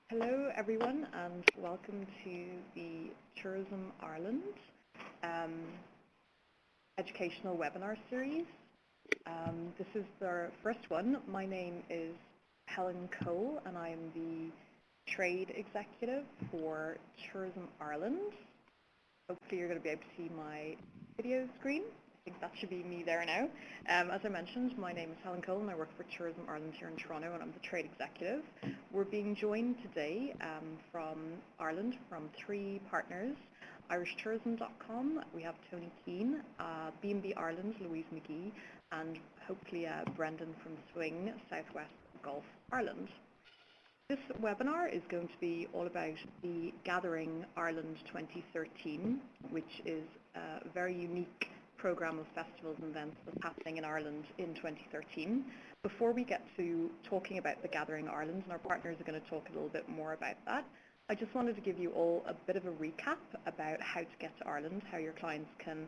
Hello, everyone, and welcome to the Tourism Ireland um, educational webinar series. This is the first one. My name is Helen Cole, and I am the Trade Executive for Tourism Ireland. Hopefully you're going to be able to see my video screen. I think that should be me there now. As I mentioned, my name is Helen Cole and I work for Tourism Ireland here in Toronto, and I'm the Trade Executive. We're being joined today from Ireland from three partners: irishtourism.com, we have Tony Keane, B&B Ireland, Louise McGee, and hopefully Brendan from Swing, Southwest Gulf Ireland. This webinar is going to be all about the Gathering Ireland 2013, which is a very unique programme of festivals and events that's happening in Ireland in 2013. Before we get to talking about the Gathering Ireland, and our partners are going to talk a little bit more about that, I just wanted to give you all a bit of a recap about how to get to Ireland, how your clients can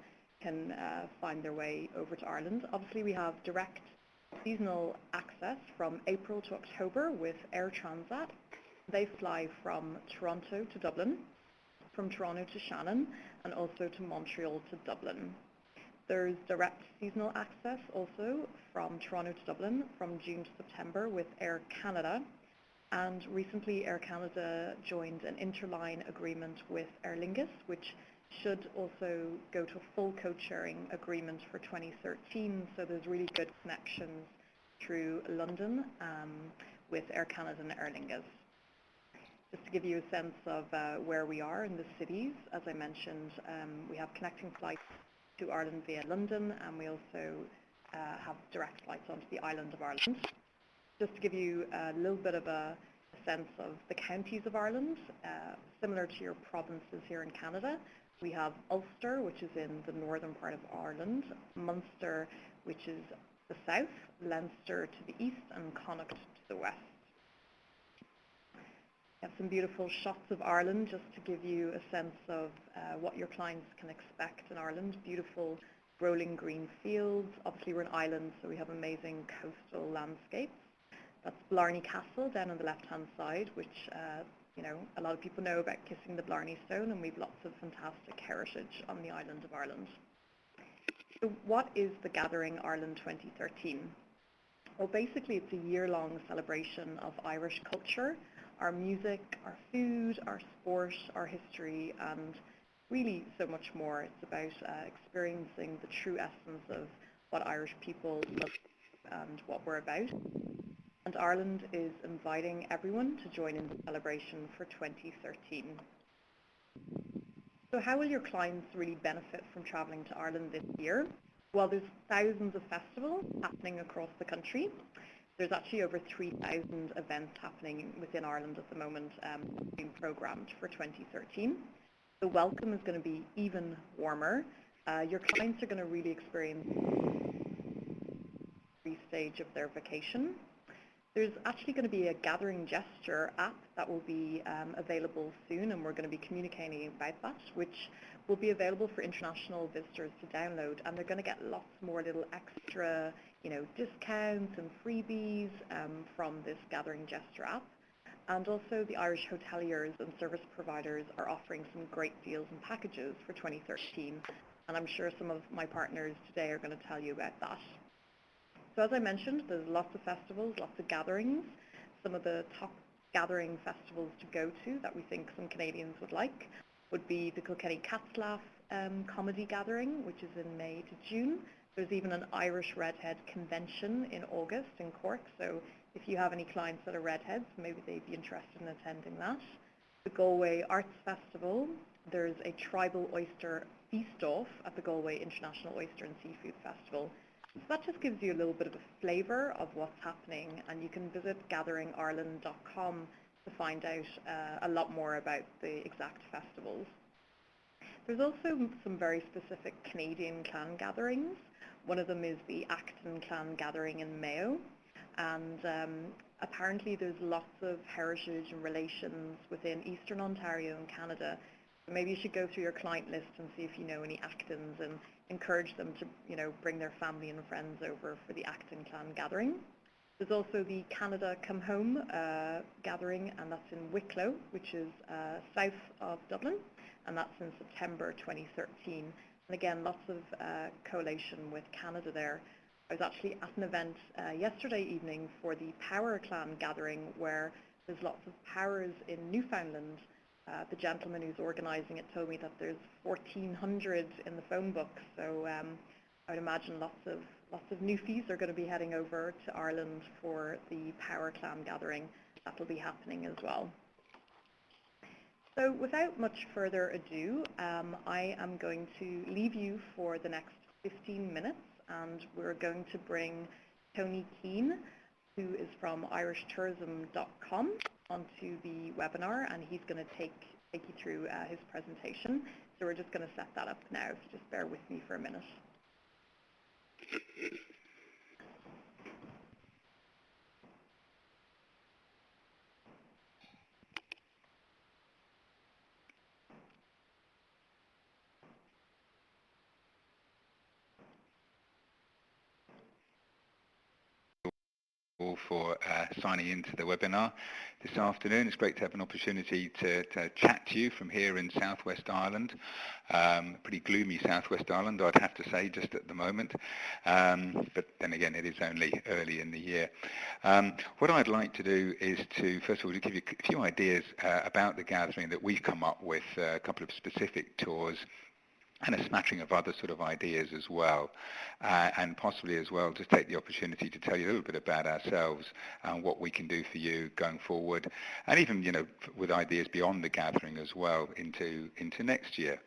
find their way over to Ireland. Obviously, we have direct seasonal access from April to October with Air Transat. They fly from Toronto to Dublin, from Toronto to Shannon, and also to Montreal to Dublin. There's direct seasonal access also from Toronto to Dublin from June to September with Air Canada. And recently Air Canada joined an interline agreement with Aer Lingus, which should also go to a full code-sharing agreement for 2013, so there's really good connections through London with Air Canada and Aer Lingus. Just to give you a sense of where we are in the cities, as I mentioned, we have connecting flights to Ireland via London, and we also have direct flights onto the island of Ireland. Just to give you a little bit of a sense of the counties of Ireland, similar to your provinces here in Canada, we have Ulster, which is in the northern part of Ireland, Munster, which is the south, Leinster to the east, and Connacht to the west. We have some beautiful shots of Ireland just to give you a sense of what your clients can expect in Ireland. Beautiful rolling green fields. Obviously we're an island, so we have amazing coastal landscapes. That's Blarney Castle down on the left-hand side, which a lot of people know about kissing the Blarney Stone, and we've lots of fantastic heritage on the island of Ireland. So what is the Gathering Ireland 2013? Well, basically it's a year-long celebration of Irish culture, our music, our food, our sport, our history, and really so much more. It's about experiencing the true essence of what Irish people love and what we're about. And Ireland is inviting everyone to join in the celebration for 2013. So how will your clients really benefit from travelling to Ireland this year? Well, there's thousands of festivals happening across the country. There's actually over 3,000 events happening within Ireland at the moment being programmed for 2013. The welcome is going to be even warmer. Your clients are going to really experience the stage of their vacation. There's actually going to be a Gathering Gesture app that will be available soon, and we're going to be communicating about that, which will be available for international visitors to download, and they're going to get lots more little extra, discounts and freebies from this Gathering Gesture app. And also the Irish hoteliers and service providers are offering some great deals and packages for 2013, and I'm sure some of my partners today are going to tell you about that. So as I mentioned, there's lots of festivals, lots of gatherings. Some of the top gathering festivals to go to that we think some Canadians would like would be the Kilkenny Cat's Laugh Comedy Gathering, which is in May to June. There's even an Irish Redhead Convention in August in Cork, so if you have any clients that are redheads, maybe they'd be interested in attending that. The Galway Arts Festival, there's a tribal oyster feast-off at the Galway International Oyster and Seafood Festival. So that just gives you a little bit of a flavour of what's happening, and you can visit gatheringireland.com to find out a lot more about the exact festivals. There's also some very specific Canadian clan gatherings. One of them is the Acton Clan Gathering in Mayo, and apparently there's lots of heritage and relations within Eastern Ontario and Canada. So maybe you should go through your client list and see if you know any Actons and encourage them to bring their family and friends over for the Acton Clan Gathering. There's also the Canada Come Home gathering, and that's in Wicklow, which is south of Dublin, and that's in September 2013. And again, lots of correlation with Canada there. I was actually at an event yesterday evening for the Power Clan gathering, where there's lots of powers in Newfoundland. The gentleman who's organising it told me that there's 1,400 in the phone book, so I would imagine lots of newfies are going to be heading over to Ireland for the Power Clan gathering. That'll be happening as well. So without much further ado, I am going to leave you for the next 15 minutes, and we're going to bring Tony Keane, who is from irishtourism.com, onto the webinar, and he's going to take you through his presentation. So we're just going to set that up now, if you just bear with me for a minute. All for signing into the webinar this afternoon. It's great to have an opportunity to chat to you from here in Southwest Ireland, pretty gloomy Southwest Ireland, I'd have to say, just at the moment, but then again, it is only early in the year. What I'd like to do is to, first of all, to give you a few ideas about the gathering that we've come up with, a couple of specific tours, and a smattering of other sort of ideas as well, and possibly as well just take the opportunity to tell you a little bit about ourselves and what we can do for you going forward, and even, you know, with ideas beyond the gathering as well into next year.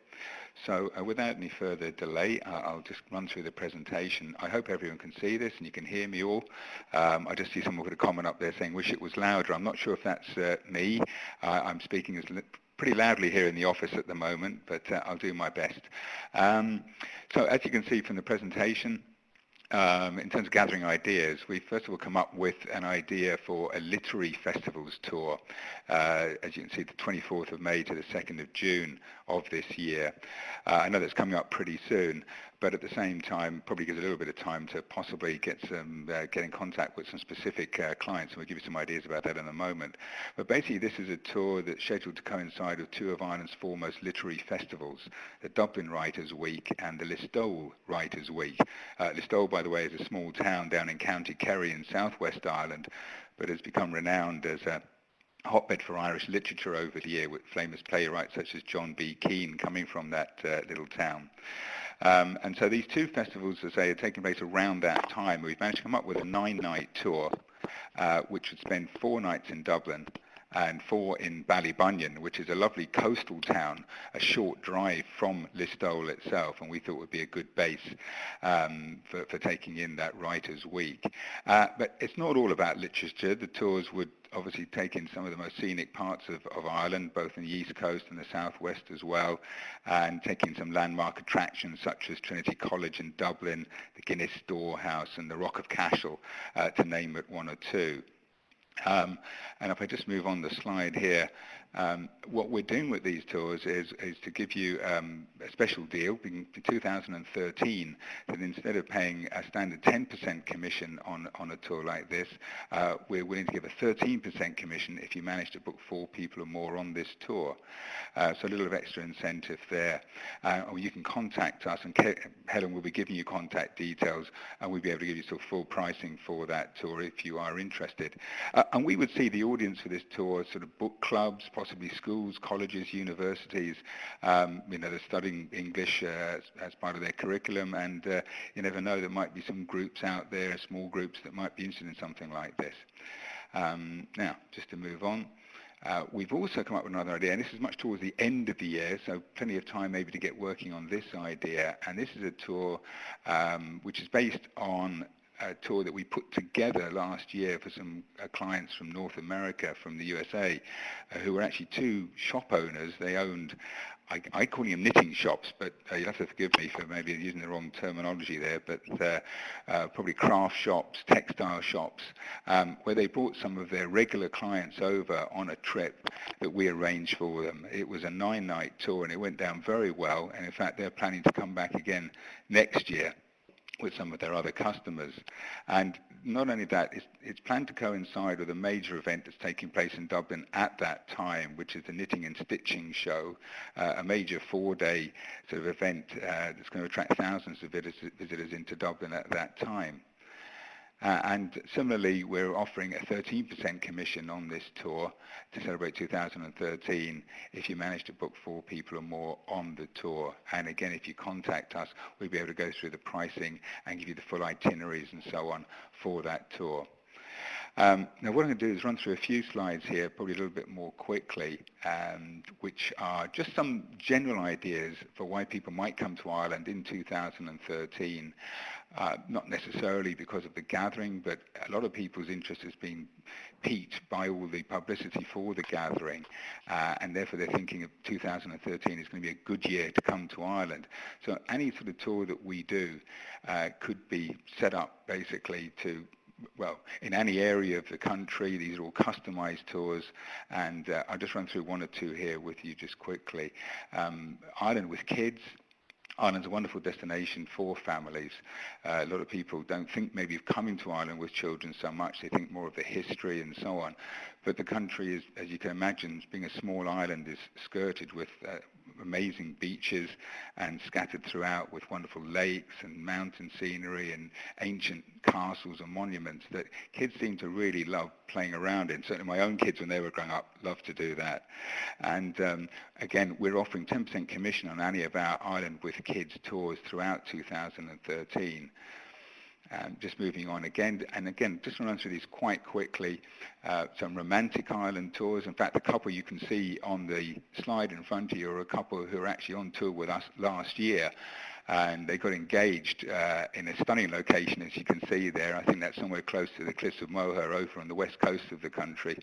So without any further delay, I'll just run through the presentation. I hope everyone can see this and you can hear me all. I just see someone put a comment up there saying, wish it was louder. I'm not sure if that's me. I'm speaking as pretty loudly here in the office at the moment, but I'll do my best. So as you can see from the presentation, in terms of gathering ideas, we first of all come up with an idea for a literary festivals tour, as you can see, the 24th of May to the 2nd of June of this year. I know that's coming up pretty soon, but at the same time, probably gives a little bit of time to possibly get in contact with some specific clients, and we'll give you some ideas about that in a moment. But basically, this is a tour that's scheduled to coincide with two of Ireland's foremost literary festivals, the Dublin Writers' Week and the Listowel Writers' Week. Listowel, by the way, is a small town down in County Kerry in southwest Ireland, but has become renowned as a hotbed for Irish literature over the year, with famous playwrights such as John B. Keane coming from that little town. And so these two festivals, as I say, are taking place around that time. We've managed to come up with a 9-night tour, which would spend 4 nights in Dublin and 4 in Ballybunion, which is a lovely coastal town, a short drive from Listowel itself, and we thought would be a good base for taking in that Writers' Week. But it's not all about literature. The tours would obviously take in some of the most scenic parts of Ireland, both in the east coast and the southwest as well, and take in some landmark attractions such as Trinity College in Dublin, the Guinness Storehouse and the Rock of Cashel, to name but one or two. And if I just move on the slide here, what we're doing with these tours is to give you a special deal in 2013, that instead of paying a standard 10% commission on a tour like this, we're willing to give a 13% commission if you manage to book 4 people or more on this tour. So a little bit of extra incentive there. Or you can contact us, and Helen will be giving you contact details, and we'll be able to give you sort of full pricing for that tour if you are interested. And we would see the audience for this tour sort of book clubs, possibly schools, colleges, universities, you know, they're studying English as part of their curriculum, and you never know, there might be some groups out there, small groups that might be interested in something like this. Now, just to move on, we've also come up with another idea, and this is much towards the end of the year, so plenty of time maybe to get working on this idea, and this is a tour which is based on a tour that we put together last year for some clients from North America, from the USA, who were actually 2 shop owners. They owned, I call them knitting shops, but you'll have to forgive me for maybe using the wrong terminology there, but probably craft shops, textile shops, where they brought some of their regular clients over on a trip that we arranged for them. It was a 9-night tour, and it went down very well, and in fact they're planning to come back again next year. with some of their other customers. And not only that, it's planned to coincide with a major event that's taking place in Dublin at that time, which is the Knitting and Stitching Show, a major 4-day sort of event that's going to attract thousands of visitors into Dublin at that time. And similarly, we're offering a 13% commission on this tour to celebrate 2013 if you manage to book 4 people or more on the tour. And again, if you contact us, we'll be able to go through the pricing and give you the full itineraries and so on for that tour. Now what I'm going to do is run through a few slides here, probably a little bit more quickly, which are just some general ideas for why people might come to Ireland in 2013. Not necessarily because of the gathering, but a lot of people's interest has been piqued by all the publicity for the gathering, and therefore they're thinking of 2013 is going to be a good year to come to Ireland. So any sort of tour that we do could be set up basically to, well, in any area of the country. These are all customized tours, and I'll just run through one or two here with you just quickly. Ireland with kids. Ireland's a wonderful destination for families. A lot of people don't think maybe of coming to Ireland with children so much. They think more of the history and so on. But the country is, as you can imagine, being a small island, is skirted with amazing beaches and scattered throughout with wonderful lakes and mountain scenery and ancient castles and monuments that kids seem to really love playing around in. Certainly my own kids, when they were growing up, loved to do that. And again, we're offering 10% commission on any of our Ireland with Kids tours throughout 2013. Just moving on again, and again, just to run through these quite quickly, some romantic island tours. In fact, the couple you can see on the slide in front of you are a couple who were actually on tour with us last year, and they got engaged in a stunning location, as you can see there. I think that's somewhere close to the Cliffs of Moher over on the west coast of the country.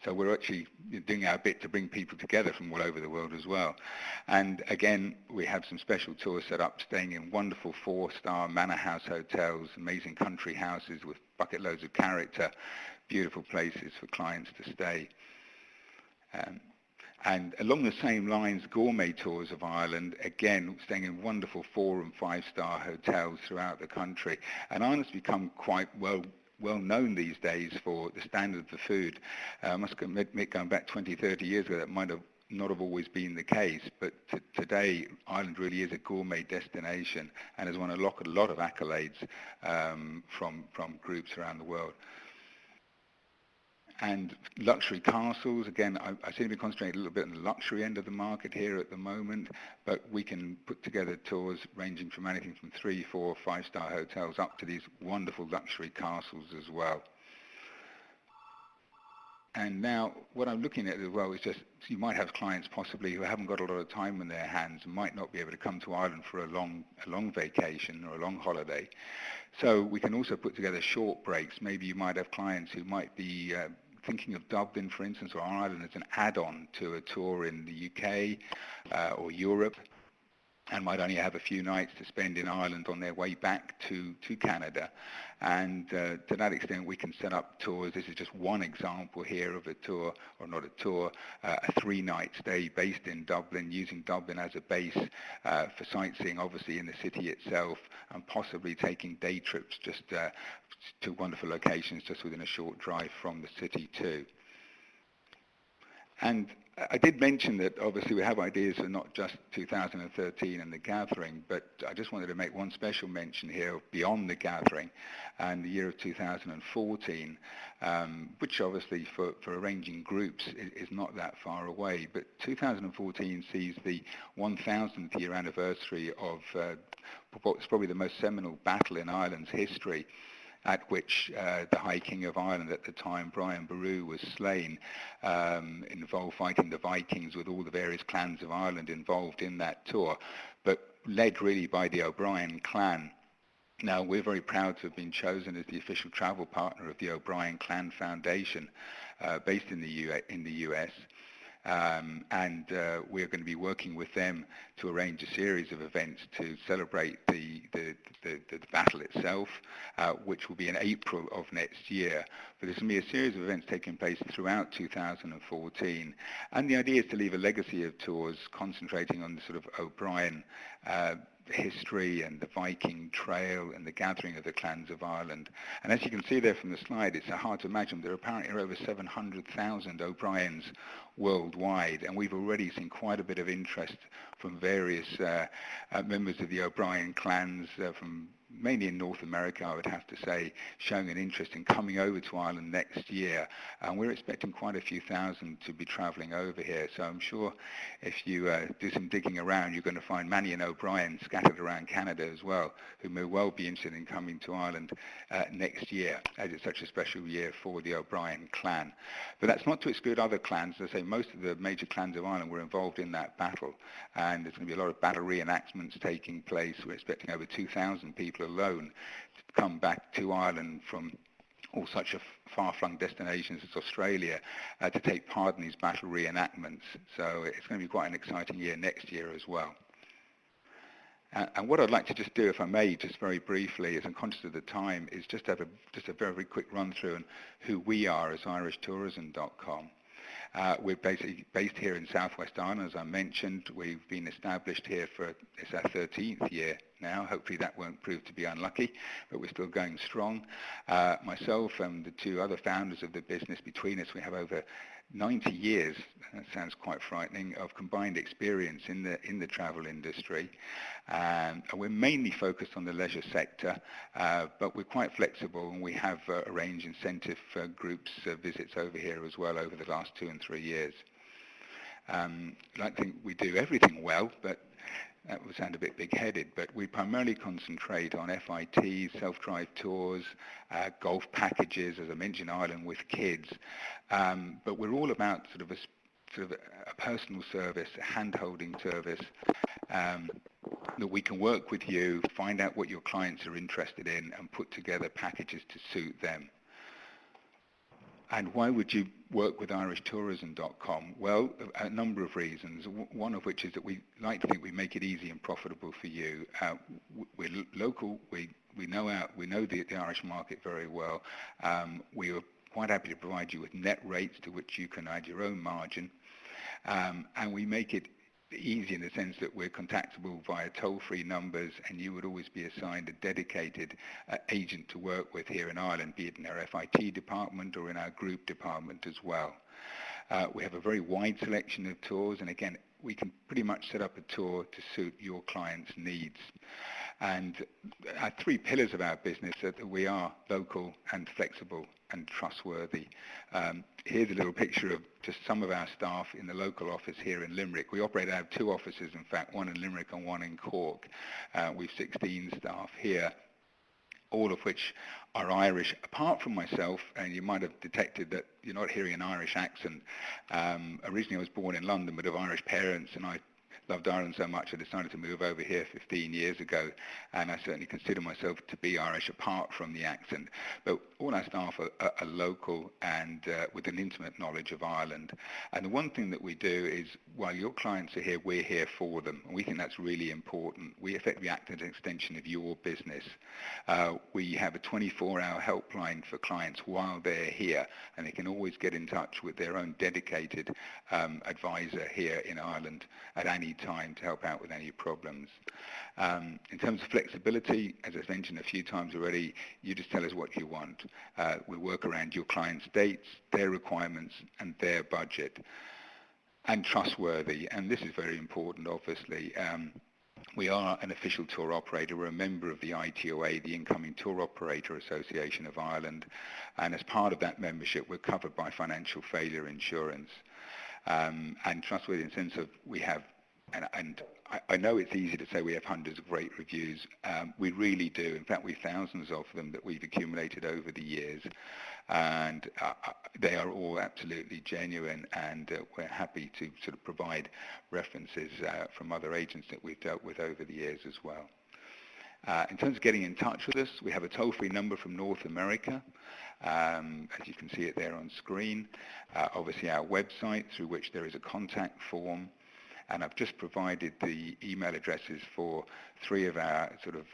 So we're actually doing our bit to bring people together from all over the world as well. And again, we have some special tours set up, staying in wonderful 4-star manor house hotels, amazing country houses with bucket loads of character, beautiful places for clients to stay. And along the same lines, gourmet tours of Ireland, again, staying in wonderful 4- and 5-star hotels throughout the country. And Ireland's become quite well known these days for the standard of the food. I must admit, going back 20, 30 years ago, that might have not have always been the case, but today Ireland really is a gourmet destination and has won a lot of accolades from groups around the world. And luxury castles, again, I seem to be concentrating a little bit on the luxury end of the market here at the moment, but we can put together tours ranging from anything from 3-, 4-, 5-star hotels up to these wonderful luxury castles as well. And now what I'm looking at as well is just, you might have clients possibly who haven't got a lot of time on their hands and might not be able to come to Ireland for a long vacation or a long holiday. So we can also put together short breaks. Maybe you might have clients who might be thinking of Dublin, for instance, or Ireland as an add-on to a tour in the UK or Europe, and might only have a few nights to spend in Ireland on their way back to Canada. And to that extent, we can set up tours. This is just one example here of a tour, or not a tour, a 3-night stay based in Dublin, using Dublin as a base for sightseeing, obviously, in the city itself, and possibly taking day trips just to wonderful locations just within a short drive from the city too. And I did mention that obviously we have ideas for not just 2013 and the gathering, but I just wanted to make one special mention here beyond the gathering and the year of 2014, which obviously for arranging groups is not that far away. But 2014 sees the 1000th year anniversary of what's probably the most seminal battle in Ireland's history, at which the High King of Ireland at the time, Brian Boru, was slain, involved fighting the Vikings with all the various clans of Ireland involved in that tour, but led really by the O'Brien clan. Now, we're very proud to have been chosen as the official travel partner of the O'Brien Clan Foundation, based in the US. And we're going to be working with them to arrange a series of events to celebrate the battle itself, which will be in April of next year. But there's going to be a series of events taking place throughout 2014. And the idea is to leave a legacy of tours concentrating on the sort of O'Brien history and the Viking trail and the gathering of the clans of Ireland. And as you can see there from the slide, it's hard to imagine there are apparently over 700,000 O'Briens worldwide, and we've already seen quite a bit of interest from various members of the O'Brien clans from mainly in North America, I would have to say, showing an interest in coming over to Ireland next year. And we're expecting quite a few thousand to be travelling over here. So I'm sure if you do some digging around, you're going to find many an O'Brien scattered around Canada as well, who may well be interested in coming to Ireland next year, as it's such a special year for the O'Brien clan. But that's not to exclude other clans. As I say, most of the major clans of Ireland were involved in that battle. And there's going to be a lot of battle reenactments taking place. We're expecting over 2,000 people alone to come back to Ireland from all such far-flung destinations as Australia to take part in these battle reenactments. So it's going to be quite an exciting year next year as well. And what I'd like to just do, if I may, just very briefly, as I'm conscious of the time, is just have a very, very quick run through on who we are as irishtourism.com. We're basically based here in Southwest Ireland, as I mentioned. We've been established here it's our 13th year now. Hopefully that won't prove to be unlucky, but we're still going strong. Myself and the two other founders of the business, between us, we have over 90 years, that sounds quite frightening, of combined experience in the travel industry. And we're mainly focused on the leisure sector, but we're quite flexible, and we have arranged incentive groups visits over here as well over the last 2 and 3 years. I don't think we do everything well, but that would sound a bit big-headed, but we primarily concentrate on FITs, self-drive tours, golf packages, as I mentioned, Ireland with kids. But we're all about sort of a personal service, a hand-holding service, that we can work with you, find out what your clients are interested in, and put together packages to suit them. And why would you work with irishtourism.com? Well, a number of reasons, one of which is that we like to think we make it easy and profitable for you. We're local, we know the Irish market very well. We are quite happy to provide you with net rates to which you can add your own margin. And we make it easy in the sense that we're contactable via toll-free numbers, and you would always be assigned a dedicated agent to work with here in Ireland, be it in our FIT department or in our group department as well. We have a very wide selection of tours, and again, we can pretty much set up a tour to suit your client's needs. And our 3 pillars of our business are that we are local and flexible and trustworthy. Here's a little picture of just some of our staff in the local office here in Limerick. We operate out of 2 offices, in fact, one in Limerick and one in Cork. We've 16 staff here, all of which are Irish, apart from myself, and you might have detected that you're not hearing an Irish accent. Originally I was born in London, but of Irish parents, and I loved Ireland so much I decided to move over here 15 years ago, and I certainly consider myself to be Irish apart from the accent. But all our staff are local and with an intimate knowledge of Ireland. And the one thing that we do is, while your clients are here, we're here for them, and we think that's really important. We effectively act as an extension of your business. We have a 24-hour helpline for clients while they're here, and they can always get in touch with their own dedicated advisor here in Ireland at any time to help out with any problems. In terms of flexibility, as I've mentioned a few times already, you just tell us what you want. We work around your client's dates, their requirements, and their budget. And trustworthy, and this is very important, obviously. We are an official tour operator. We're a member of the ITOA, the Incoming Tour Operator Association of Ireland, and as part of that membership, we're covered by financial failure insurance. And trustworthy in the sense of we have, and I know it's easy to say we have hundreds of great reviews. We really do. In fact, we have thousands of them that we've accumulated over the years, and they are all absolutely genuine, and we're happy to sort of provide references from other agents that we've dealt with over the years as well. In terms of getting in touch with us, we have a toll-free number from North America, as you can see it there on screen. Obviously our website, through which there is a contact form, and I've just provided the email addresses for 3 of our sort of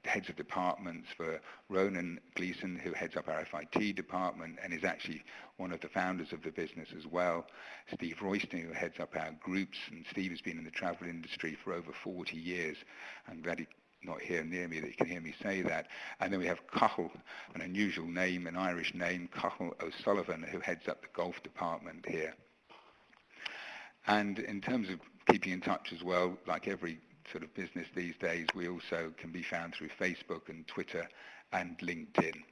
heads of departments for Ronan Gleason, who heads up our FIT department and is actually one of the founders of the business as well. Steve Royston, who heads up our groups, and Steve has been in the travel industry for over 40 years. I'm glad he's not here near me that you can hear me say that. And then we have Cathal, an unusual name, an Irish name, Cathal O'Sullivan, who heads up the golf department here. And in terms of keeping in touch as well, like every sort of business these days, we also can be found through Facebook and Twitter and LinkedIn.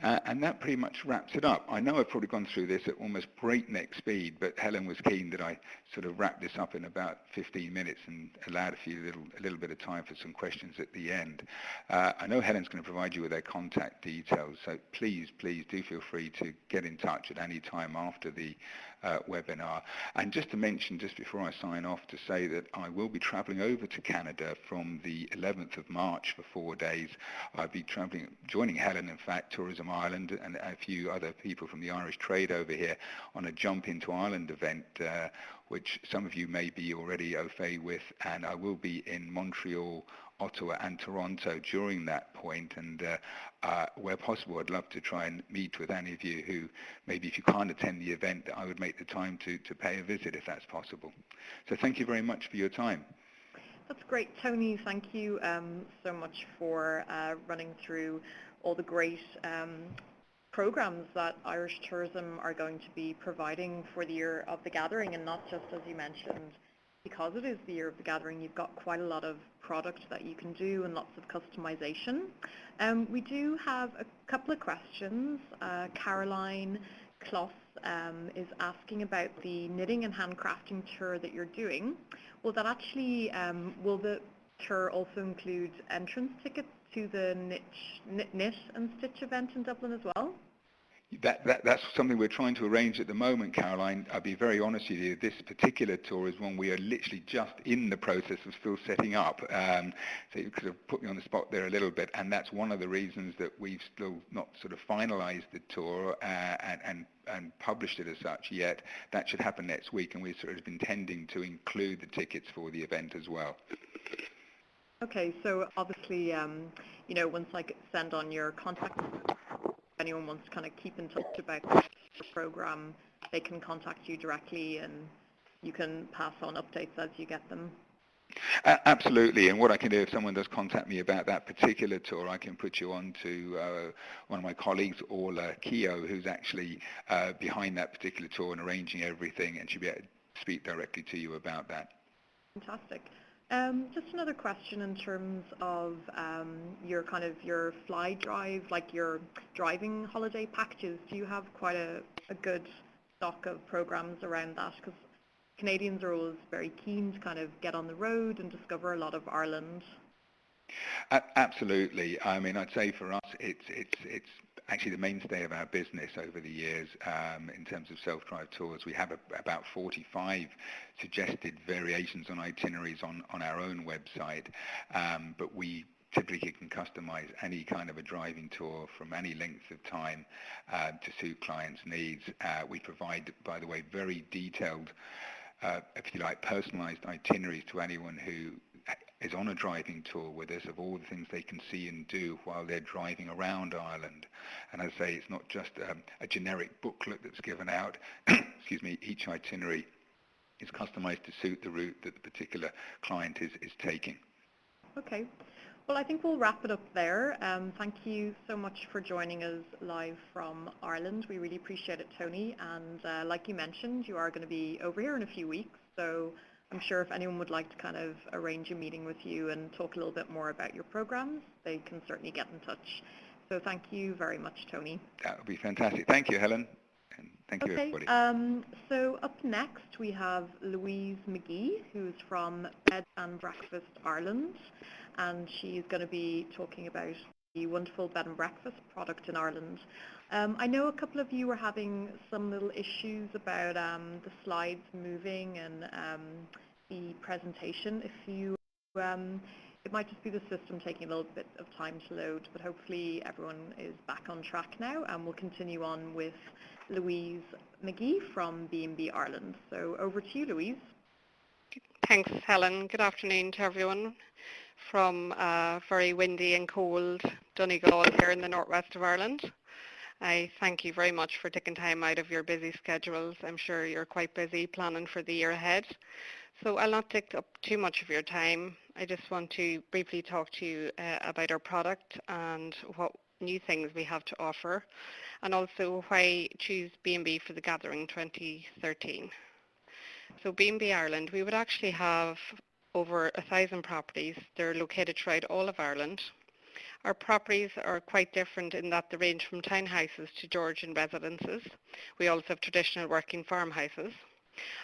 And that pretty much wraps it up. I know I've probably gone through this at almost breakneck speed, but Helen was keen that I sort of wrap this up in about 15 minutes and allowed a little bit of time for some questions at the end. I know Helen's going to provide you with their contact details, so please do feel free to get in touch at any time after the webinar. And just to mention, just before I sign off, to say that I will be travelling over to Canada from the 11th of March for 4 days. I'll be travelling, joining Helen, in fact, Tourism Ireland, and a few other people from the Irish trade over here on a Jump into Ireland event, which some of you may be already au fait with, and I will be in Montreal, Ottawa and Toronto during that point, and where possible I'd love to try and meet with any of you who maybe if you can't attend the event, I would make the time to pay a visit if that's possible. So thank you very much for your time. That's great, Tony. Thank you so much for running through all the great programs that Irish Tourism are going to be providing for the year of the gathering, and not just, as you mentioned, because it is the year of the gathering, you've got quite a lot of product that you can do and lots of customization. We do have a couple of questions. Caroline Kloss is asking about the knitting and handcrafting tour that you're doing. Will that actually, will the tour also include entrance tickets to the Knit and Stitch event in Dublin as well? That's something we're trying to arrange at the moment, Caroline. I'll be very honest with you, this particular tour is one we are literally just in the process of still setting up. So you could have put me on the spot there a little bit, and that's one of the reasons that we've still not sort of finalised the tour and published it as such yet. That should happen next week, and we're sort of intending to include the tickets for the event as well. Okay, so obviously, you know, once I send on your contact, if anyone wants to kind of keep in touch about the program, they can contact you directly and you can pass on updates as you get them. Absolutely, and what I can do if someone does contact me about that particular tour, I can put you on to one of my colleagues, Orla Keogh, who's actually behind that particular tour and arranging everything, and she'll be able to speak directly to you about that. Fantastic. Just another question in terms of your fly drive, like your driving holiday packages. Do you have quite a good stock of programs around that? Because Canadians are always very keen to kind of get on the road and discover a lot of Ireland. Absolutely. I mean, I'd say for us, it's actually the mainstay of our business over the years in terms of self-drive tours. We have about 45 suggested variations on itineraries on our own website, but we typically can customize any kind of a driving tour from any length of time to suit clients' needs. We provide, by the way, very detailed, if you like, personalized itineraries to anyone who is on a driving tour with us of all the things they can see and do while they're driving around Ireland. And as I say, it's not just a generic booklet that's given out. Excuse me, each itinerary is customized to suit the route that the particular client is taking. Okay. Well, I think we'll wrap it up there. Thank you so much for joining us live from Ireland. We really appreciate it, Tony. And like you mentioned, you are going to be over here in a few weeks. So I'm sure if anyone would like to kind of arrange a meeting with you and talk a little bit more about your programs, they can certainly get in touch. So thank you very much, Tony. That would be fantastic. Thank you, Helen. And thank you, everybody. So up next, we have Louise McGee, who's from Bed and Breakfast Ireland. And she's going to be talking about the wonderful bed and breakfast product in Ireland. I know a couple of you were having some little issues about the slides moving and the presentation. If you, it might just be the system taking a little bit of time to load, but hopefully everyone is back on track now, and we'll continue on with Louise McGee from B&B Ireland. So over to you, Louise. Thanks, Helen. Good afternoon to everyone. from very windy and cold Donegal here in the northwest of Ireland. I thank you very much for taking time out of your busy schedules. I'm sure you're quite busy planning for the year ahead. So I'll not take up too much of your time. I just want to briefly talk to you about our product and what new things we have to offer, and also why choose B&B for the Gathering 2013. So B&B Ireland, we would actually have over 1,000 properties. They're located throughout all of Ireland. Our properties are quite different in that they range from townhouses to Georgian residences. We also have traditional working farmhouses.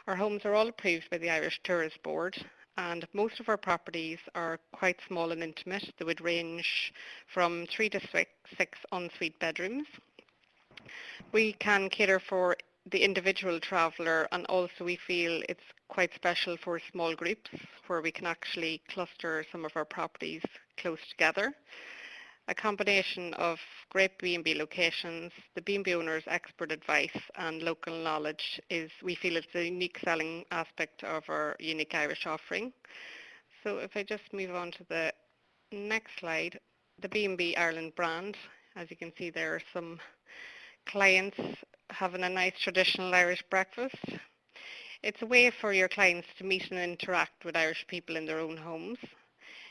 Our homes are all approved by the Irish Tourist Board, and most of our properties are quite small and intimate. They would range from 3 to 6 ensuite bedrooms. We can cater for the individual traveller, and also we feel it's quite special for small groups where we can actually cluster some of our properties close together. A combination of great B&B locations, the B&B owners' expert advice and local knowledge we feel it's a unique selling aspect of our unique Irish offering. So if I just move on to the next slide, the B&B Ireland brand, as you can see there are some clients having a nice traditional Irish breakfast. It's a way for your clients to meet and interact with Irish people in their own homes,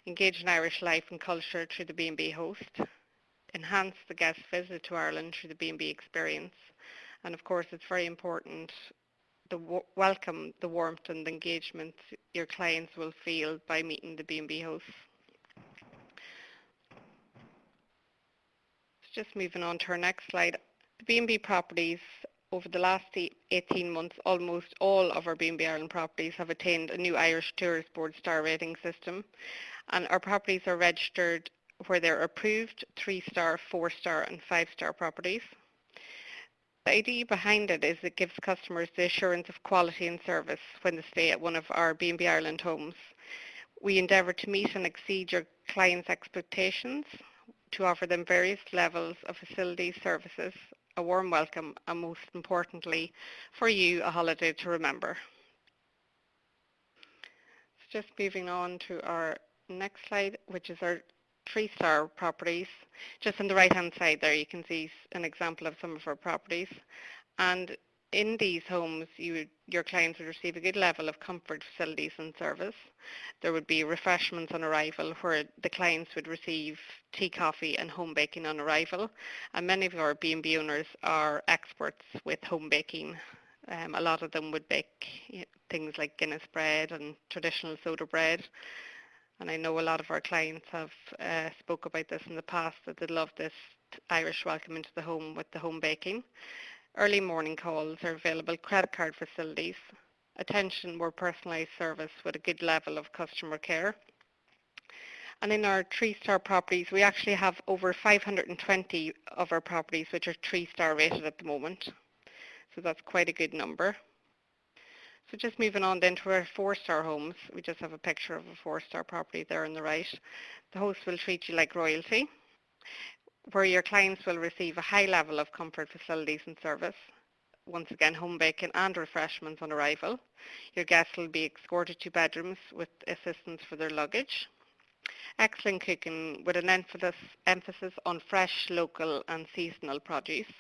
engage in Irish life and culture through the B&B host, enhance the guest visit to Ireland through the B&B experience, and of course it's very important the welcome, the warmth and the engagement your clients will feel by meeting the B&B hosts. Just moving on to our next slide. The B&B properties, over the last 18 months, almost all of our B&B Ireland properties have attained a new Irish Tourist Board star rating system, and our properties are registered where they're approved 3-star, 4-star and 5-star properties. The idea behind it is it gives customers the assurance of quality and service when they stay at one of our B&B Ireland homes. We endeavour to meet and exceed your clients' expectations, to offer them various levels of facilities, services, a warm welcome, and most importantly, for you, a holiday to remember. So just moving on to our next slide, which is our 3-star properties. Just on the right-hand side there, you can see an example of some of our properties. And in these homes, your clients would receive a good level of comfort, facilities and service. There would be refreshments on arrival where the clients would receive tea, coffee and home baking on arrival. And many of our B&B owners are experts with home baking. A lot of them would bake things like Guinness bread and traditional soda bread. And I know a lot of our clients have spoke about this in the past, that they love this Irish welcome into the home with the home baking. Early morning calls are available, credit card facilities, attention, more personalised service with a good level of customer care. And in our 3-star properties, we actually have over 520 of our properties which are 3-star rated at the moment. So that's quite a good number. So just moving on then to our 4-star homes, we just have a picture of a 4-star property there on the right. The host will treat you like royalty, where your clients will receive a high level of comfort, facilities and service. Once again, home baking and refreshments on arrival. Your guests will be escorted to bedrooms with assistance for their luggage. Excellent cooking with an emphasis on fresh, local and seasonal produce.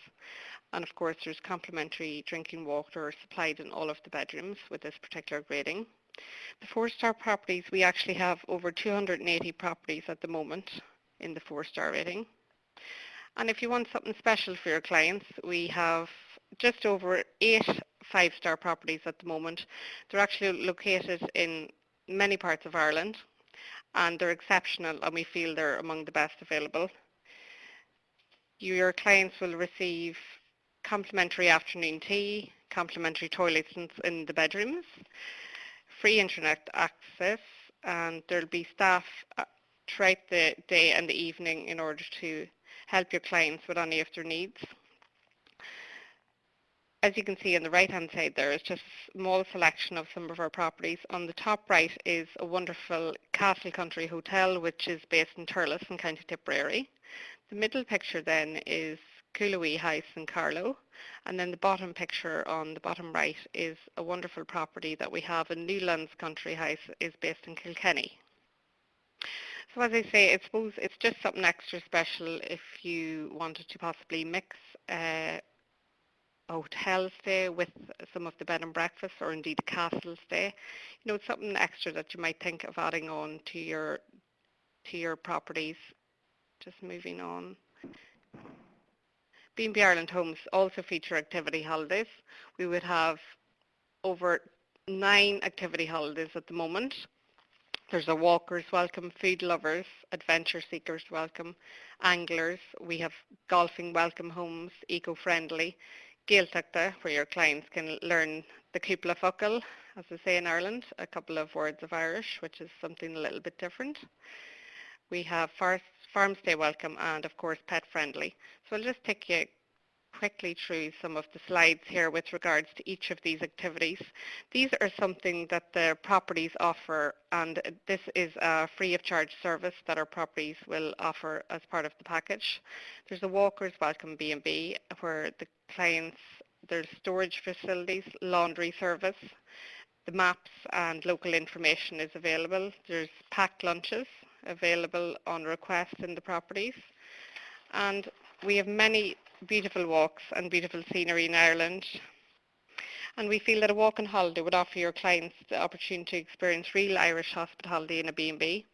And of course there's complimentary drinking water supplied in all of the bedrooms with this particular grading. The 4-star properties, we actually have over 280 properties at the moment in the 4-star rating. And if you want something special for your clients, we have just over 8 5-star properties at the moment. They're actually located in many parts of Ireland and they're exceptional and we feel they're among the best available. Your clients will receive complimentary afternoon tea, complimentary toilets in the bedrooms, free internet access, and there'll be staff throughout the day and the evening in order to help your clients with any of their needs. As you can see on the right hand side there is just a small selection of some of our properties. On the top right is a wonderful Castle Country Hotel which is based in Turles in County Tipperary. The middle picture then is Coolawee House in Carlow, and then the bottom picture on the bottom right is a wonderful property that we have in Newlands Country House is based in Kilkenny. So as I say, I suppose it's just something extra special if you wanted to possibly mix a hotel stay with some of the bed and breakfast, or indeed a castle stay. It's something extra that you might think of adding on to your properties. Just moving on. B&B Ireland homes also feature activity holidays. We would have over 9 activity holidays at the moment. There's a walkers welcome, food lovers, adventure seekers welcome, anglers. We have golfing welcome homes, eco-friendly, Gaeltachta, where your clients can learn the cúpla focal, as they say in Ireland, a couple of words of Irish, which is something a little bit different. We have farm stay welcome and, of course, pet friendly. So I'll just take you quickly through some of the slides here with regards to each of these activities. These are something that the properties offer, and this is a free of charge service that our properties will offer as part of the package. There's a walkers welcome B&B where the clients, there's storage facilities, laundry service, the maps and local information is available. There's packed lunches available on request in the properties, and we have many beautiful walks and beautiful scenery in Ireland, and we feel that a walk and holiday would offer your clients the opportunity to experience real Irish hospitality in a B&B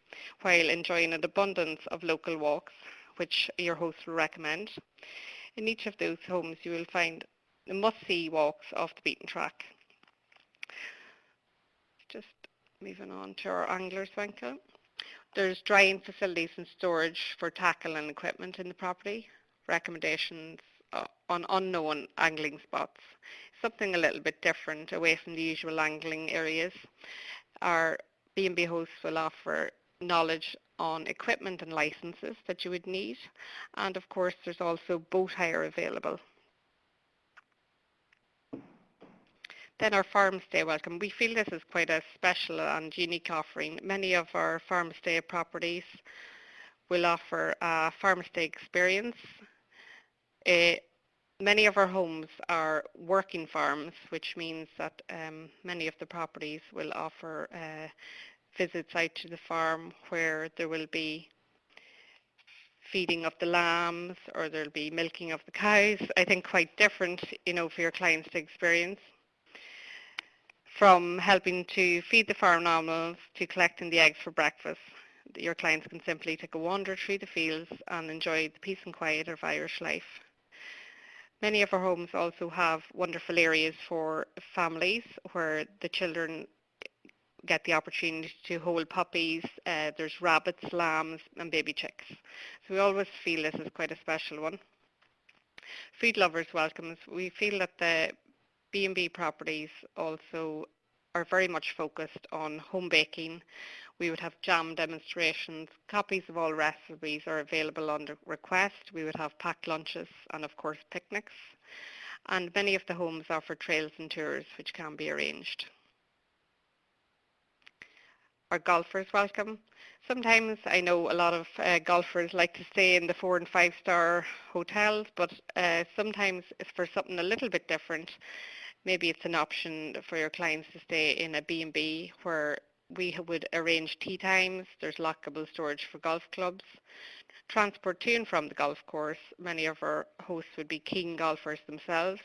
while enjoying an abundance of local walks which your host will recommend. In each of those homes you will find must-see walks off the beaten track. Just moving on to our anglers winkel. There's drying facilities and storage for tackle and equipment in the property. Recommendations on unknown angling spots. Something a little bit different away from the usual angling areas. Our B&B hosts will offer knowledge on equipment and licenses that you would need. And of course there's also boat hire available. Then our farm stay welcome. We feel this is quite a special and unique offering. Many of our farm stay properties will offer a farm stay experience. Many of our homes are working farms, which means that many of the properties will offer visits out to the farm where there will be feeding of the lambs, or there'll be milking of the cows. I think quite different, for your clients to experience. From helping to feed the farm animals to collecting the eggs for breakfast, your clients can simply take a wander through the fields and enjoy the peace and quiet of Irish life. Many of our homes also have wonderful areas for families where the children get the opportunity to hold puppies. There's rabbits, lambs and baby chicks. So we always feel this is quite a special one. Food lovers welcomes. We feel that the B&B properties also are very much focused on home baking. We would have jam demonstrations. Copies of all recipes are available on request. We would have packed lunches and of course picnics. And many of the homes offer trails and tours which can be arranged. Our golfers welcome. Sometimes I know a lot of golfers like to stay in the 4 and 5 star hotels, but sometimes it's for something a little bit different. Maybe it's an option for your clients to stay in a B&B where we would arrange tea times. There's lockable storage for golf clubs. Transport to and from the golf course. Many of our hosts would be keen golfers themselves,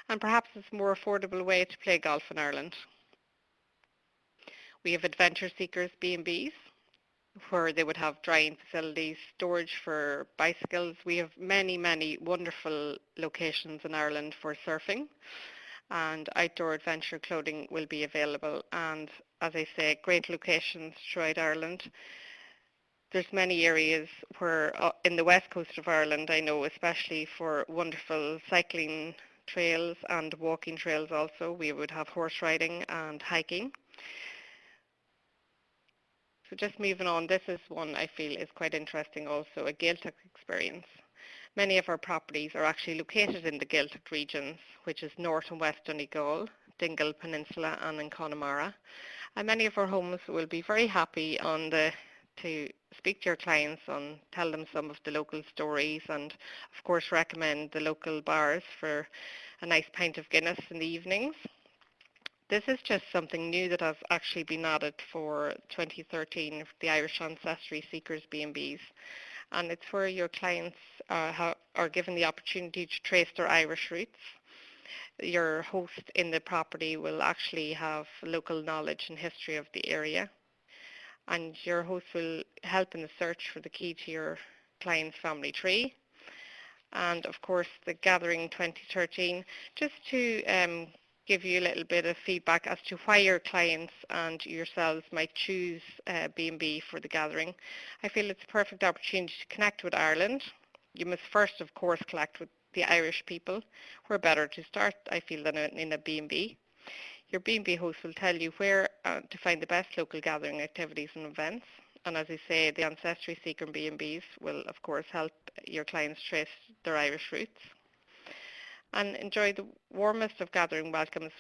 and perhaps it's a more affordable way to play golf in Ireland. We have adventure seekers B&Bs where they would have drying facilities, storage for bicycles. We have many, many wonderful locations in Ireland for surfing, and outdoor adventure clothing will be available, and as I say, great locations throughout Ireland. There's many areas where in the west coast of Ireland, I know, especially for wonderful cycling trails and walking trails also. We would have horse riding and hiking. So just moving on, this is one I feel is quite interesting also, a Gaeltacht experience. Many of our properties are actually located in the Gaeltacht regions, which is North and West Donegal, Dingle Peninsula and in Connemara. And many of our homes will be very happy to speak to your clients and tell them some of the local stories, and of course recommend the local bars for a nice pint of Guinness in the evenings. This is just something new that has actually been added for 2013, the Irish Ancestry Seekers B&Bs. And it's where your clients are given the opportunity to trace their Irish roots. Your host in the property will actually have local knowledge and history of the area, and your host will help in the search for the key to your client's family tree. And of course the Gathering 2013, just to give you a little bit of feedback as to why your clients and yourselves might choose B&B for the Gathering. I feel it's a perfect opportunity to connect with Ireland. You must first, of course, connect with the Irish people. Where better to start, I feel, than in a B&B. Your B&B host will tell you where to find the best local gathering activities and events. And as I say, the Ancestry Seeker B&Bs will, of course, help your clients trace their Irish roots and enjoy the warmest of gathering welcomes,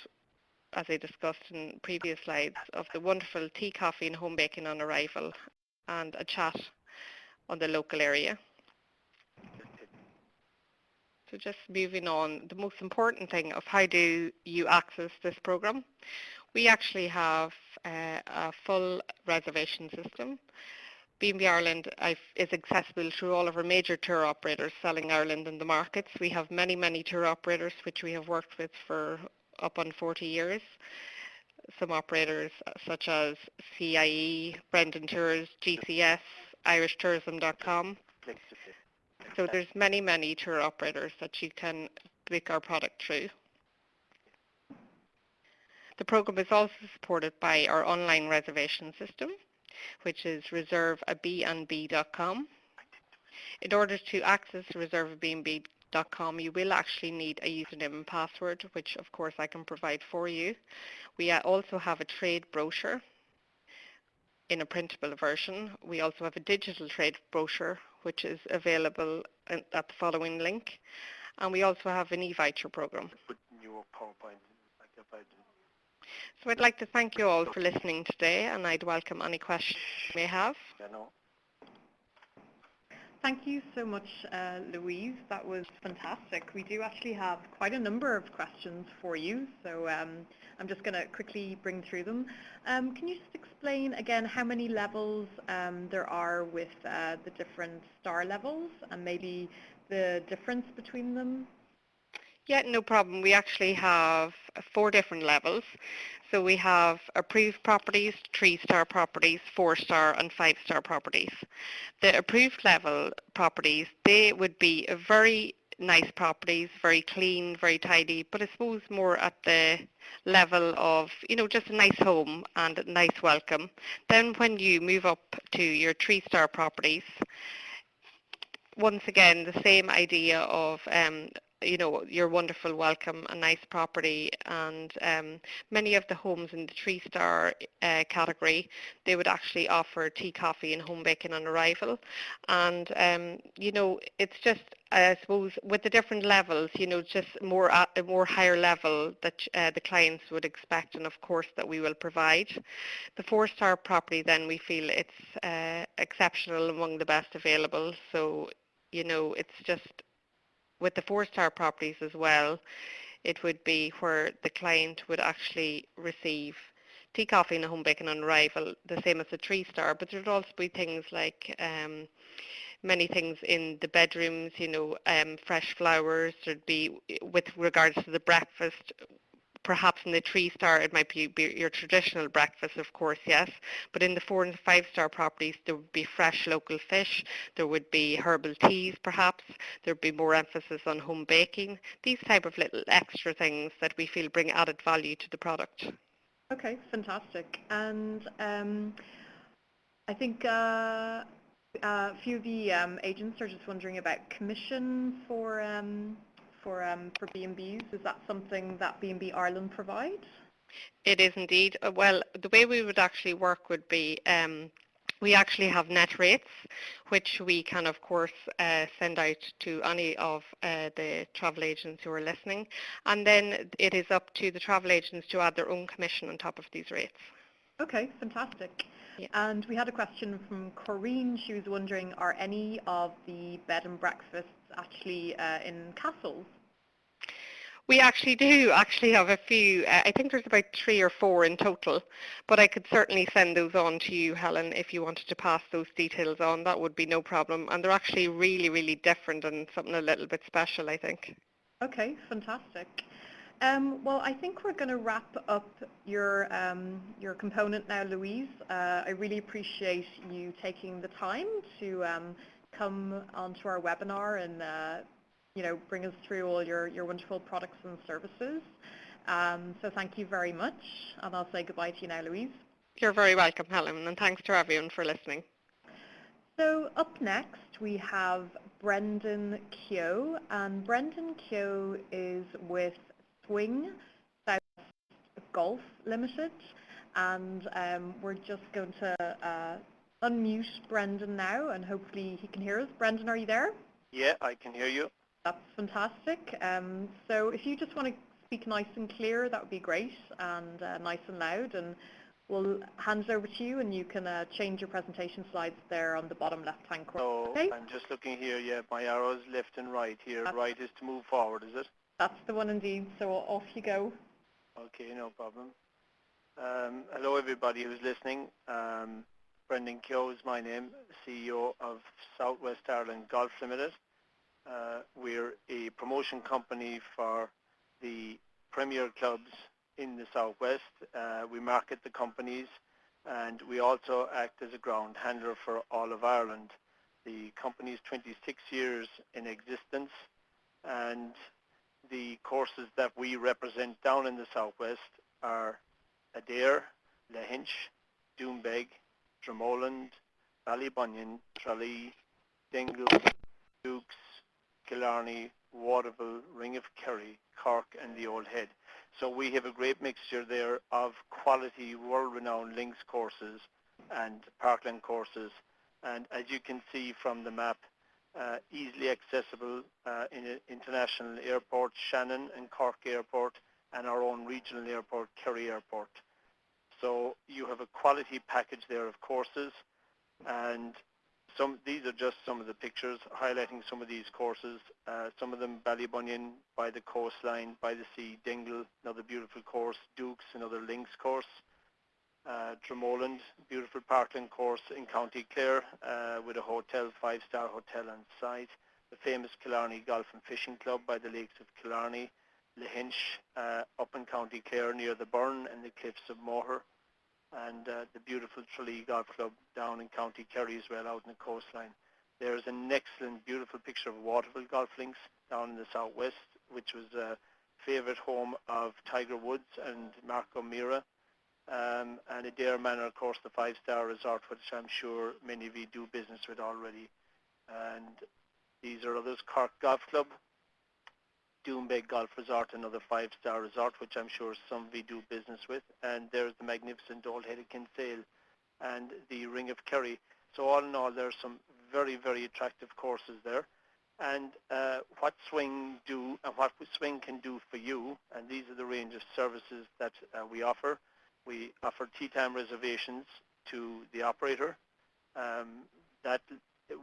as I discussed in previous slides, of the wonderful tea, coffee and home baking on arrival, and a chat on the local area. So just moving on, the most important thing of how do you access this program. We actually have a full reservation system. B&B Ireland is accessible through all of our major tour operators selling Ireland in the markets. We have many, many tour operators which we have worked with for up on 40 years. Some operators such as CIE, Brendan Tours, GCS, IrishTourism.com. So there's many, many tour operators that you can book our product through. The program is also supported by our online reservation system, which is reserveabnb.com. In order to access reserveabnb.com, you will actually need a username and password, which of course I can provide for you. We also have a trade brochure in a printable version. We also have a digital trade brochure, which is available at the following link. And we also have an e-voucher program. So I'd like to thank you all for listening today, and I'd welcome any questions you may have. Thank you so much, Louise. That was fantastic. We do actually have quite a number of questions for you, so I'm just going to quickly bring through them. Can you just explain again how many levels there are with the different star levels and maybe the difference between them? Yeah, no problem. We actually have 4 different levels. So we have approved properties, 3-star properties, 4-star and 5-star properties. The approved level properties, they would be very nice properties, very clean, very tidy, but I suppose more at the level of, just a nice home and a nice welcome. Then when you move up to your 3-star properties, once again, the same idea of your wonderful welcome, a nice property, and many of the homes in the 3-star category, they would actually offer tea, coffee and home baking on arrival. And it's just, I suppose, with the different levels, just more at a more higher level that the clients would expect, and of course that we will provide. The 4-star property, then, we feel it's exceptional, among the best available. So it's just, with the 4-star properties as well, it would be where the client would actually receive tea, coffee and a home baking on arrival, the same as the 3-star, but there would also be things like many things in the bedrooms, fresh flowers. There'd be, with regards to the breakfast, perhaps in the 3-star it might be your traditional breakfast, of course, yes, but in the 4 and 5-star properties there would be fresh local fish, there would be herbal teas perhaps, there would be more emphasis on home baking, these type of little extra things that we feel bring added value to the product. Okay, fantastic. And I think a few of the agents are just wondering about commission for B&Bs. Is that something that B&B Ireland provides? It is indeed. Well, the way we would actually work would be we actually have net rates, which we can, of course, send out to any of the travel agents who are listening. And then it is up to the travel agents to add their own commission on top of these rates. Okay, fantastic. Yeah. And we had a question from Corinne. She was wondering, are any of the bed and breakfasts actually in castles? We actually do have a few. I think there's about 3 or 4 in total, but I could certainly send those on to you, Helen, if you wanted to pass those details on. That would be no problem. And they're actually really, really different and something a little bit special, I think. Okay, fantastic. Well, I think we're going to wrap up your component now, Louise. I really appreciate you taking the time to come onto our webinar and bring us through all your wonderful products and services. So thank you very much, and I'll say goodbye to you now, Louise. You're very welcome, Helen, and thanks to everyone for listening. So up next we have Brendan Keogh, and Brendan Keogh is with Swing South Golf Limited, and we're just going to unmute Brendan now, and hopefully he can hear us. Brendan, are you there? Yeah, I can hear you. That's fantastic. So if you just want to speak nice and clear, that would be great, and nice and loud, and we'll hand it over to you, and you can change your presentation slides there on the bottom left-hand corner. So Okay? I'm just looking here. Yeah, my arrows left and right here. Right is to move forward, is it? That's the one indeed. So off you go. Okay, no problem. Hello, everybody who's listening. Brendan Keogh is my name, CEO of Southwest Ireland Golf Limited. We're a promotion company for the premier clubs in the Southwest. We market the companies, and we also act as a ground handler for all of Ireland. The company is 26 years in existence, and the courses that we represent down in the Southwest are Adair, Lahinch, Doombeg, Dromoland, Ballybunion, Tralee, Dingle, Dukes, Killarney, Waterville, Ring of Kerry, Cork, and the Old Head. So we have a great mixture there of quality, world-renowned links courses and parkland courses. And as you can see from the map, easily accessible in international airports, Shannon and Cork Airport, and our own regional airport, Kerry Airport. So you have a quality package there of courses, and these are just some of the pictures highlighting some of these courses. Some of them Ballybunion, by the coastline, by the sea, Dingle, another beautiful course, Dukes, another links course, Dromoland, beautiful parkland course in County Clare with a hotel, 5-star hotel on site, the famous Killarney Golf and Fishing Club by the lakes of Killarney, Lahinch up in County Clare near the Burn and the cliffs of Moher, and the beautiful Tralee Golf Club down in County Kerry as well, out in the coastline. There's an excellent, beautiful picture of Waterville Golf Links down in the southwest, which was a favourite home of Tiger Woods and Mark O'Meara. And Adair Manor, of course, the 5-star resort, which I'm sure many of you do business with already. And these are others. Cork Golf Club, Doombeg Golf Resort, another 5-star resort, which I'm sure some of you do business with. And there's the magnificent Old Head of Kinsale and the Ring of Kerry. So all in all, there's some very, very attractive courses there. And what Swing do and what Swing can do for you, and these are the range of services that we offer. We offer tee time reservations to the operator. That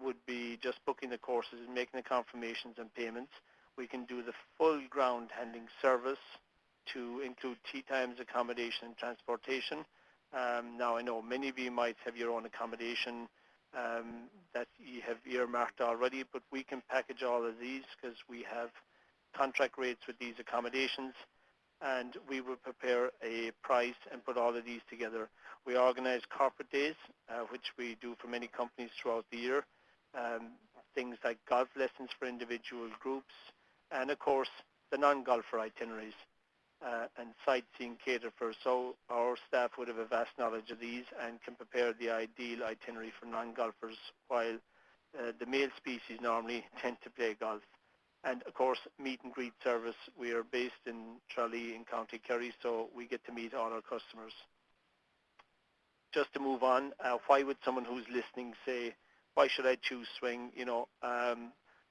would be just booking the courses and making the confirmations and payments. We can do the full ground handling service to include tee times, accommodation, and transportation. Now, I know many of you might have your own accommodation that you have earmarked already, but we can package all of these because we have contract rates with these accommodations, and we will prepare a price and put all of these together. We organize corporate days, which we do for many companies throughout the year, things like golf lessons for individual groups, and of course the non-golfer itineraries and sightseeing catered for. So our staff would have a vast knowledge of these and can prepare the ideal itinerary for non-golfers, while the male species normally tend to play golf. And of course, meet and greet service. We are based in Tralee in County Kerry, so we get to meet all our customers. Just to move on, why would someone who's listening say, why should I choose Swing?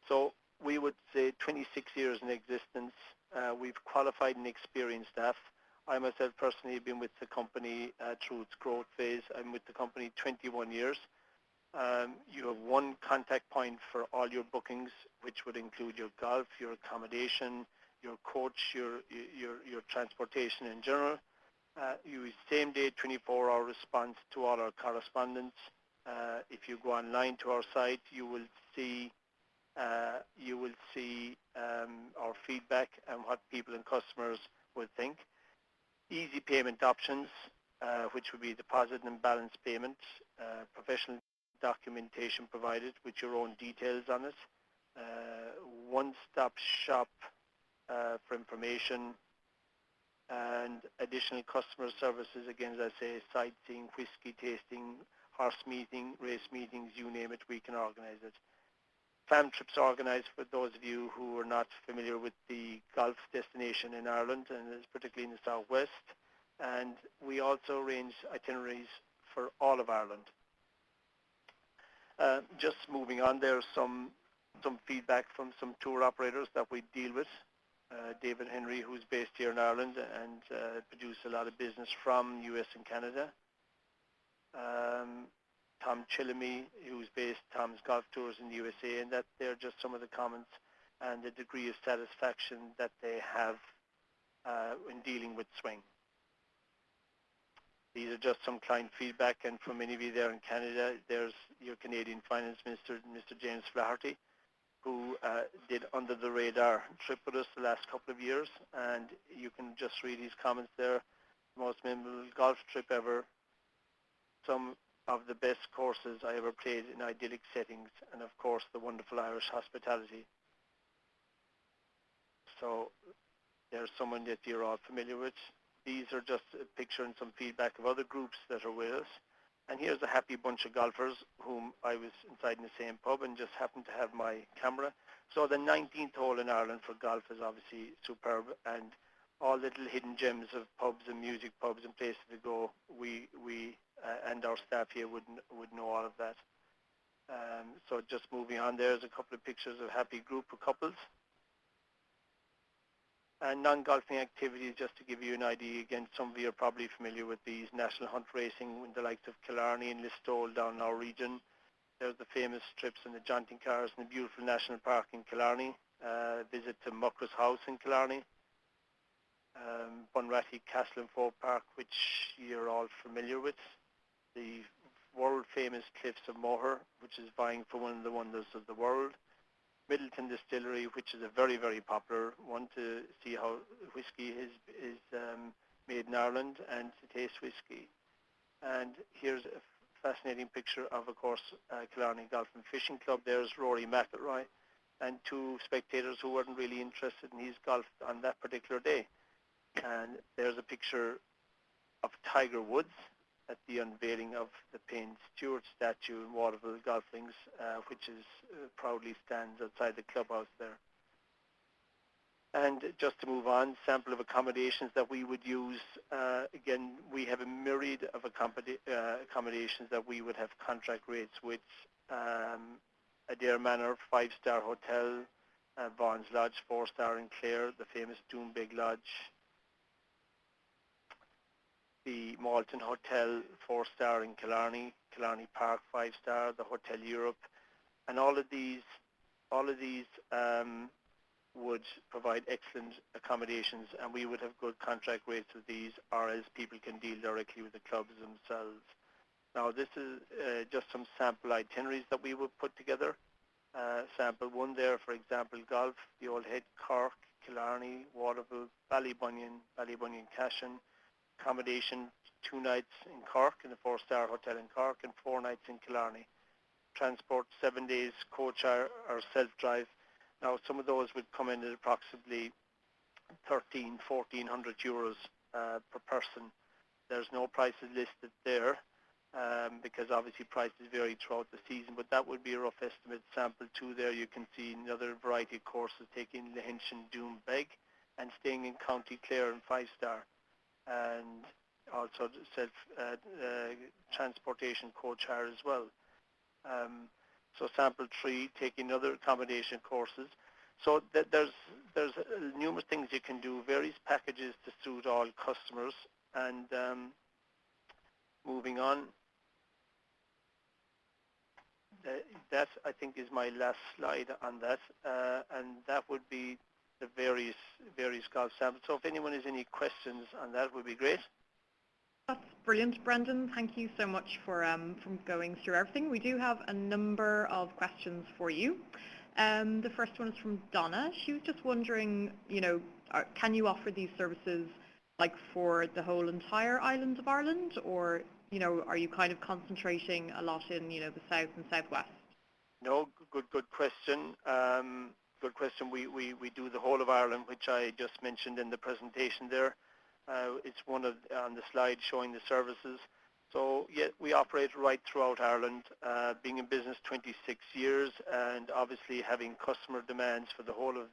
So we would say 26 years in existence. We've qualified and experienced staff. I myself personally have been with the company through its growth phase. I'm with the company 21 years. You have one contact point for all your bookings, which would include your golf, your accommodation, your coach, your transportation in general. Use same-day 24-hour response to all our correspondence. If you go online to our site, you will see our feedback and what people and customers would think. Easy payment options, which would be deposit and balance payments, professional documentation provided with your own details on it, one-stop shop for information, and additional customer services, again, as I say, sightseeing, whiskey tasting, horse meeting, race meetings, you name it, we can organize it. Fam trips organized for those of you who are not familiar with the golf destination in Ireland, and particularly in the southwest. And we also arrange itineraries for all of Ireland. Just moving on, there's some feedback from some tour operators that we deal with. David Henry, who's based here in Ireland and produces a lot of business from US and Canada. Tom Chillamy, who's based Tom's Golf Tours in the USA, and that they're just some of the comments and the degree of satisfaction that they have in dealing with swing. These are just some client feedback, and for many of you there in Canada, there's your Canadian Finance Minister, Mr. James Flaherty, who did under the radar trip with us the last couple of years, and you can just read his comments there. Most memorable golf trip ever, some of the best courses I ever played in idyllic settings, and of course the wonderful Irish hospitality. So there's someone that you're all familiar with. These are just a picture and some feedback of other groups that are with us. And here's a happy bunch of golfers whom I was inside in the same pub and just happened to have my camera. So the 19th hole in Ireland for golf is obviously superb, and all little hidden gems of pubs and music pubs and places to go. We and our staff here would know all of that. So just moving on, there's a couple of pictures of happy group of couples. And non-golfing activities, just to give you an idea, again, some of you are probably familiar with these national hunt racing with the likes of Killarney and Listowel down in our region. There's the famous trips in the jaunting cars in the beautiful national park in Killarney, visit to Muckross House in Killarney, Bunratty Castle and Folk Park, which you're all familiar with, the world-famous Cliffs of Moher, which is vying for one of the wonders of the world, Middleton Distillery, which is a very, very popular one to see how whiskey is made in Ireland and to taste whiskey. And here's a fascinating picture of course, Killarney Golf and Fishing Club. There's Rory McIlroy and two spectators who weren't really interested in his golf on that particular day. And there's a picture of Tiger Woods at the unveiling of the Payne Stewart statue in Waterville Golf Links, which is proudly stands outside the clubhouse there. And just to move on, sample of accommodations that we would use. Again, we have a myriad of accommodations that we would have contract rates with. Adair Manor 5-star hotel, Vaughan's Lodge 4-star in Clare, the famous Doombeg Lodge, the Malton Hotel 4-star in Killarney, Killarney Park 5-star, the Hotel Europe, and all of these would provide excellent accommodations, and we would have good contract rates with these, or else people can deal directly with the clubs themselves. Now this is just some sample itineraries that we would put together. Sample one there, for example, golf, the Old Head, Cork, Killarney, Waterville, Ballybunion, Cashin, accommodation 2 nights in Cork in the 4-star hotel in Cork and 4 nights in Killarney. Transport 7 days, coach or self-drive. Now some of those would come in at approximately 1,400 euros per person. There's no prices listed there because obviously prices vary throughout the season, but that would be a rough estimate. Sample 2 there, you can see another variety of courses taking Lahinch and Doombeg and staying in County Clare in 5-star. And also transportation coach hire as well. So sample 3, taking other accommodation courses. So there's numerous things you can do, various packages to suit all customers. And moving on, that I think is my last slide on that, and that would be the various Reefs Golf Sample. So if anyone has any questions on that, would be great. That's brilliant, Brendan. Thank you so much for going through everything. We do have a number of questions for you. The first one is from Donna. She was just wondering, can you offer these services like for the whole entire island of Ireland, or are you kind of concentrating a lot in the south and southwest? No, good question. Good question. We do the whole of Ireland, which I just mentioned in the presentation there. It's one of on the slide showing the services. So yeah, we operate right throughout Ireland, being in business 26 years, and obviously having customer demands for the whole of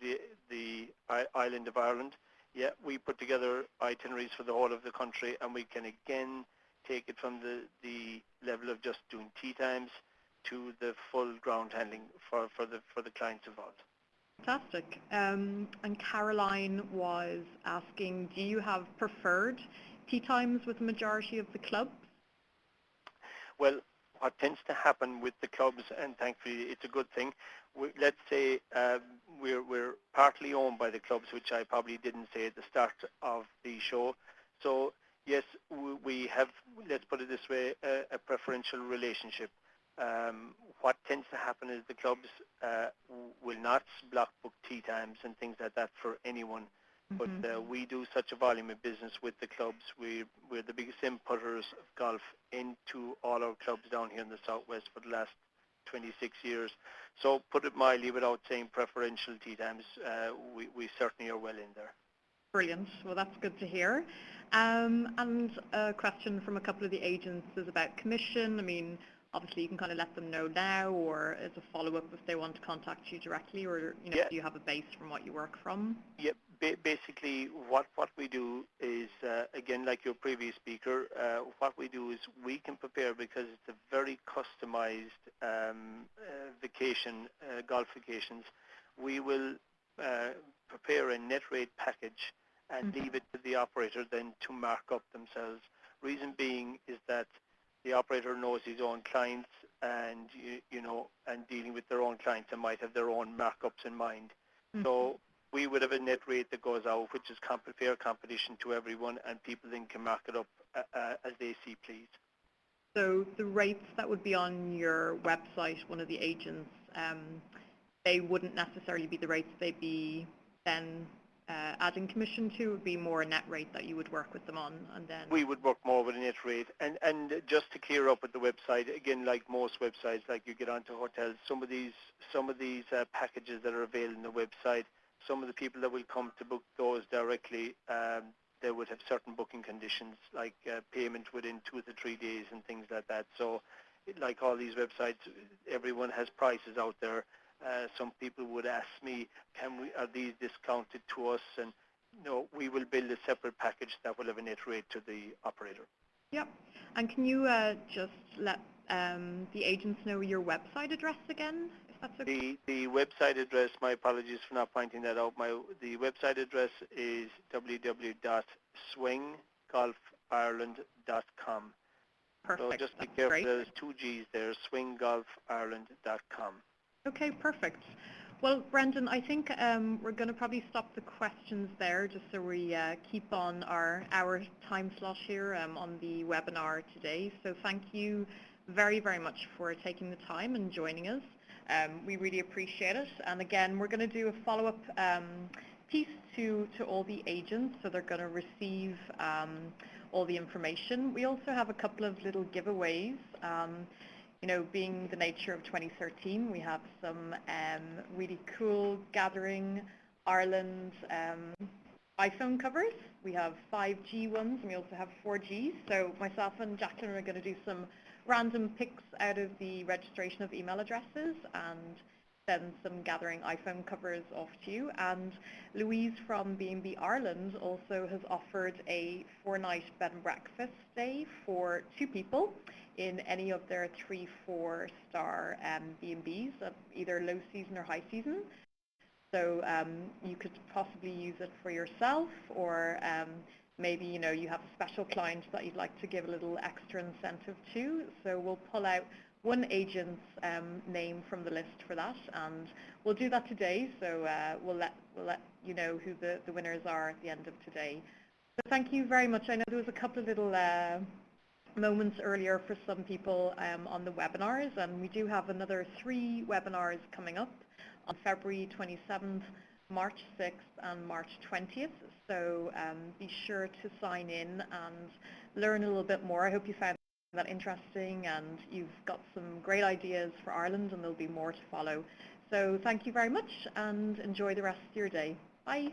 the island of Ireland. Yeah, we put together itineraries for the whole of the country, and we can again take it from the level of just doing tea times to the full ground handling for the clients involved. Fantastic. And Caroline was asking, do you have preferred tea times with the majority of the clubs? Well, what tends to happen with the clubs, and thankfully it's a good thing, let's say we're partly owned by the clubs, which I probably didn't say at the start of the show. So yes, we have, let's put it this way, a preferential relationship. What tends to happen is the clubs will not block book tea times and things like that for anyone. But we do such a volume of business with the clubs. We're the biggest inputters of golf into all our clubs down here in the southwest for the last 26 years. So put it mildly, without saying preferential tea times, we certainly are well in there. Brilliant. Well, that's good to hear. And a question from a couple of the agents is about commission. I mean, obviously you can kind of let them know now, or as a follow-up if they want to contact you directly, or do you have a base from what you work from? Yep. Basically, what we do is, again, like your previous speaker, what we do is we can prepare, because it's a very customized vacation, golf vacations. We will prepare a net rate package and leave it to the operator then to mark up themselves. Reason being is that the operator knows his own clients, and and dealing with their own clients, and might have their own markups in mind. So we would have a net rate that goes out, which is fair competition to everyone, and people then can mark it up as they see please. So the rates that would be on your website, one of the agents, they wouldn't necessarily be the rates they'd be then adding commission to. It would be more a net rate that you would work with them on, and then we would work more with a net rate. And just to clear up with the website, again, like most websites, like you get onto hotels, some of these packages that are available on the website, some of the people that will come to book those directly, they would have certain booking conditions, like payment within 2 to 3 days and things like that. So like all these websites, everyone has prices out there. Some people would ask me, are these discounted to us? And no, we will build a separate package that will have a net rate to the operator. Yep. And can you just let the agents know your website address again, if that's okay? The website address, my apologies for not pointing that out. The website address is www.swinggolfireland.com. Perfect. So just be careful, there's 2 G's there, swinggolfireland.com. Okay, perfect. Well, Brendan, I think we're going to probably stop the questions there, just so we keep on our hour time slot here on the webinar today. So thank you very, very much for taking the time and joining us. We really appreciate it. And again, we're going to do a follow-up piece to all the agents, so they're going to receive all the information. We also have a couple of little giveaways. Being the nature of 2013, we have some really cool Gathering Ireland iPhone covers. We have 5G ones, and we also have 4Gs. So myself and Jacqueline are going to do some random picks out of the registration of email addresses and send some Gathering iPhone covers off to you. And Louise from B&B Ireland also has offered a 4-night bed and breakfast stay for 2 people in any of their 3-4 star B&Bs, either low season or high season. So you could possibly use it for yourself, or maybe you have a special client that you'd like to give a little extra incentive to. So we'll pull out one agent's name from the list for that, and we'll do that today. So we'll let we'll let you know who the winners are at the end of today. So thank you very much. I know there was a couple of little moments earlier for some people on the webinars, and we do have another 3 webinars coming up on February 27th, March 6th and March 20th. So be sure to sign in and learn a little bit more. I hope you found that interesting and you've got some great ideas for Ireland, and there'll be more to follow. So thank you very much and enjoy the rest of your day. Bye.